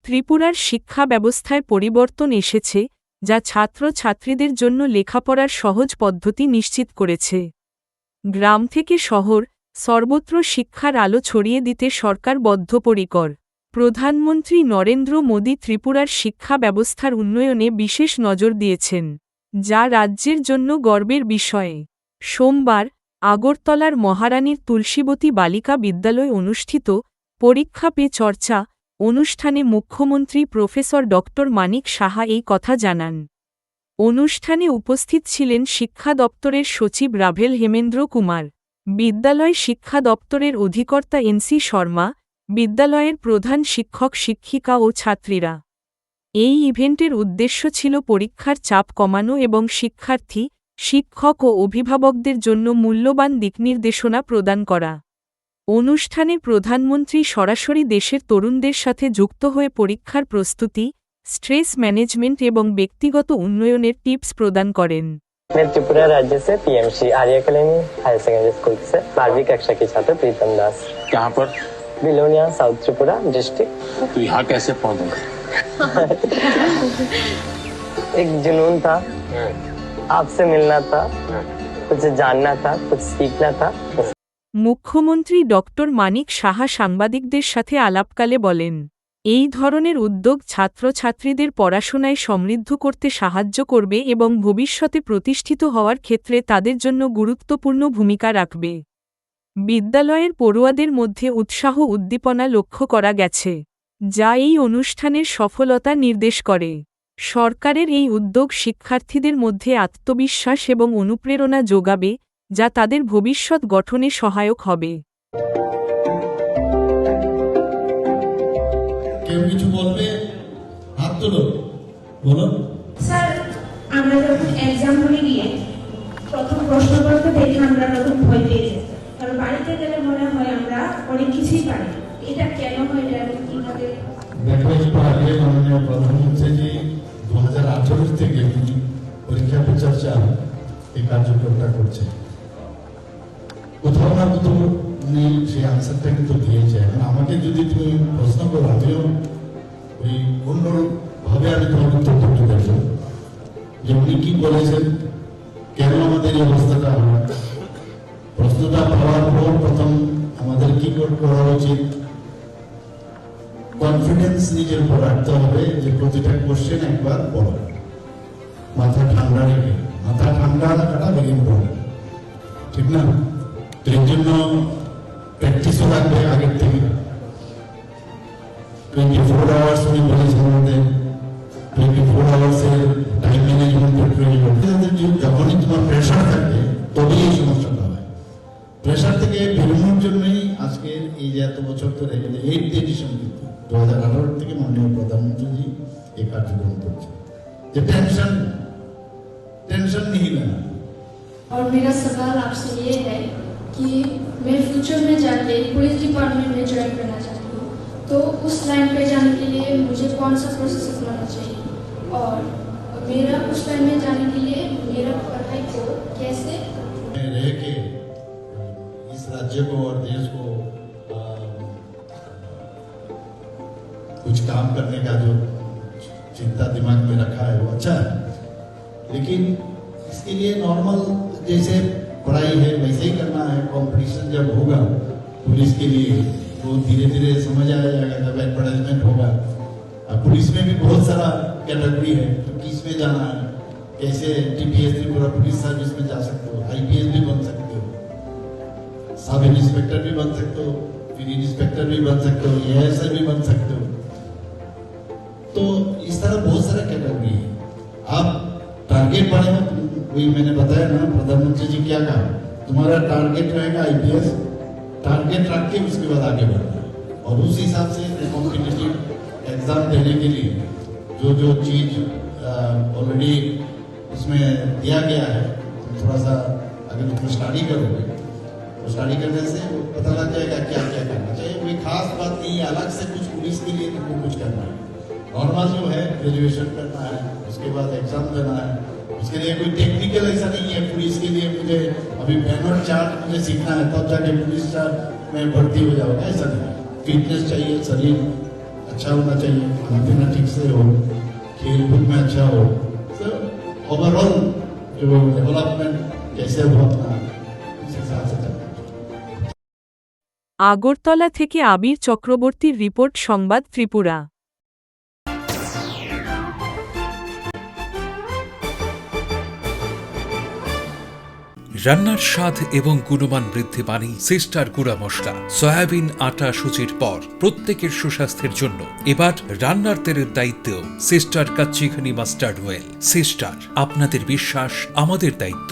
ত্রিপুরার শিক্ষা ব্যবস্থায় পরিবর্তন এসেছে, যা ছাত্র-ছাত্রীদের জন্য লেখাপড়ার সহজ পদ্ধতি নিশ্চিত করেছে। গ্রাম থেকে শহর, সর্বত্র শিক্ষার আলো ছড়িয়ে দিতে সরকার বদ্ধপরিকর। প্রধানমন্ত্রী নরেন্দ্র মোদী ত্রিপুরার শিক্ষা ব্যবস্থার উন্নয়নে বিশেষ নজর দিয়েছেন, যা রাজ্যের জন্য গর্বের বিষয়। সোমবার, আগরতলার মহারানীর তুলসীবতী বালিকা বিদ্যালয়ে অনুষ্ঠিত পরীক্ষা পে চর্চা অনুষ্ঠানে মুখ্যমন্ত্রী প্রফেসর ড মানিক সাহা এই কথা জানান। অনুষ্ঠানে উপস্থিত ছিলেন শিক্ষা দপ্তরের সচিব রাভেল হেমেন্দ্র কুমার, বিদ্যালয় শিক্ষা দপ্তরের অধিকর্তা এনসি শর্মা, বিদ্যালয়ের প্রধান শিক্ষক শিক্ষিকা ও ছাত্রীরা। এই ইভেন্টের উদ্দেশ্য ছিল পরীক্ষার চাপ কমানো এবং শিক্ষার্থী, শিক্ষক ও অভিভাবকদের জন্য মূল্যবান দিকনির্দেশনা প্রদান করা। অনুষ্ঠানে প্রধানমন্ত্রী সরাসরি দেশের তরুণদের সাথে যুক্ত হয়ে পরীক্ষার প্রস্তুতি, স্ট্রেস ম্যানেজমেন্ট এবং ব্যক্তিগত উন্নয়নের টিপস প্রদান করেন। मैं त्रिपुरा राज्य से पीएमसी आर्य कॉलोनी हायर सेकेंडरी स्कूल से 12वीं कक्षा की छात्र प्रीतम दास। कहाँ पर? Belonia, south Tripura district. तो यहाँ कैसे पहुँचे? एक जुनून था, आपसे मिलना था, कुछ जानना था, कुछ सीखना था। মুখ্যমন্ত্রী ড মানিক সাহা সাংবাদিকদের সাথে আলাপকালে বলেন, এই ধরনের উদ্যোগ ছাত্রছাত্রীদের পড়াশোনায় সমৃদ্ধ করতে সাহায্য করবে এবং ভবিষ্যতে প্রতিষ্ঠিত হওয়ার ক্ষেত্রে তাদের জন্য গুরুত্বপূর্ণ ভূমিকা রাখবে। বিদ্যালয়ের পড়ুয়াদের মধ্যে উৎসাহ উদ্দীপনা লক্ষ্য করা গেছে, যা এই অনুষ্ঠানের সফলতা নির্দেশ করে। সরকারের এই উদ্যোগ শিক্ষার্থীদের মধ্যে আত্মবিশ্বাস এবং অনুপ্রেরণা যোগাবে, যা তাদের ভবিষ্যৎ গঠনে সহায়ক হবে। কেউ কিছু বলবে? হাত তোলো, বলো। স্যার, আমরা যখন এক্সাম হলে গিয়ে প্রথম প্রশ্নপত্র দেখে আমরা নতুন ভয় পেয়ে যাই, কারণ বাড়িতে গেলে মনে হয় আমরা অনেক কিছুই পারি। এটা কেন হয় এবং কিভাবে? দেখো, একটু আগে মাননীয় প্রধানমন্ত্রী 2018 থেকে পরীক্ষা পে চর্চা এই কার্যক্রমটা করছে। কোথাও না কোথাও উনি সেই আনসারটা কিন্তু দিয়েছে। এখন আমাকে যদি তুমি প্রশ্ন করো, আমিও ওই অন্যভাবে আমি তোমার উত্তরটা দেবো যে উনি কি বলেছেন, কেন আমাদের এই অবস্থাটা হয়। প্রশ্নটা পাওয়ার পর প্রথম আমাদের কি করা উচিত, কনফিডেন্স নিজের উপর রাখতে হবে যে প্রতিটা কোশ্চেন একবার পড়ো, মাথা ঠান্ডা রেখে। মাথা ঠান্ডা রাখাটা ভেরি ইম্পর্টেন্ট, ঠিক না? এর জন্য প্র্যাকটিসও লাগবে আগের থেকে। 24 আওয়ার্স উনি বলেছেন আমাদের, 24 আওয়ার্সের টাইম ম্যানেজমেন্টের প্রয়োজন। যখনই তোমার প্রেশার থাকবে তবেই এই সমস্যাটা হয়। প্রেশার থেকে বেরোনোর জন্যই আজকের এই যে এত বছর ধরে 8th এডিশন, কিন্তু 2018 থেকে মাননীয় প্রধানমন্ত্রী এই কার্যক্রম করছে যে टेंशन नहीं लेना। और मेरा सवाल आपसे ये है कि मैं फ्यूचर में जाके पुलिस डिपार्टमेंट में ज्वाइन करना चाहती हूँ, तो उस लाइन पे जाने के लिए मुझे कौन सा प्रोसेस अपनाना चाहिए, और मेरा उस लाइन में जाने के लिए मेरा पढ़ाई को कैसे रह के इस राज्य को और देश को कुछ काम करने का जो चिंता दिमाग में रखा है वो अच्छा है, लेकिन इसके लिए नॉर्मल जैसे पढ़ाई है वैसे ही करना है। कंपटीशन जब होगा पुलिस के लिए तो धीरे धीरे समझ आ जाएगा, जब एडवर्टाइजमेंट होगा। अब पुलिस में भी बहुत सारा कैटेगरी है, तो किस में जाना है, कैसे टीपीएस त्रिपुरा पुलिस सर्विस में जा सकते हो, आईपीएस भी बन सकते हो, सब इंस्पेक्टर भी बन सकते हो, फिर इंस्पेक्टर भी बन सकते हो, एएसआई भी बन सकते हो। तो इस तरह बहुत सारा कैटेगरी है। आप टारगेट बढ़े, वही मैंने बताया ना, प्रधानमंत्री जी क्या कहा, तुम्हारा टारगेट रहेगा आईपीएस, टारगेट रख के उसके बाद आगे बढ़ना है। और उस हिसाब से कॉम्पिटिटिव एग्जाम देने के लिए जो जो चीज ऑलरेडी उसमें दिया गया है, तो थोड़ा सा अगर उसमें स्टडी करोगे तो स्टडी करने से पता लग जाएगा क्या क्या करना चाहिए। कोई खास बात नहीं है, अलग से कुछ पुलिस के लिए तुमको कुछ करना है। नॉर्मल जो है ग्रेजुएशन करना है, उसके बाद एग्जाम देना है, उसके लिए कोई टेक्निकल ऐसा नहीं है। पुलिस के लिए मुझे अभी बैनर चार्ट मुझे सीखना है, तब जाके पुलिस में भर्ती हो जाओगे, ऐसा नहीं। फिटनेस चाहिए, शरीर अच्छा होना चाहिए, खाना पीना ठीक से हो, खेल कूद में अच्छा हो, तो ओवरऑल जो डेवलपमेंट कैसे हो अपना इस हिसाब से करना। আগরতলা থেকে আবির চক্রবর্তীর রিপোর্ট, সংবাদ ত্রিপুরা। রান্নার স্বাদ এবং গুণমান বৃদ্ধি পানি সিস্টার গুঁড়া মশলা, সয়াবিন আটা সুজির পর প্রত্যেকের সুস্বাস্থ্যের জন্য এবার রান্নার তেলের দায়িত্বেও sister kachi ghani mustard oil. Sister, আপনাদের বিশ্বাস আমাদের দায়িত্ব।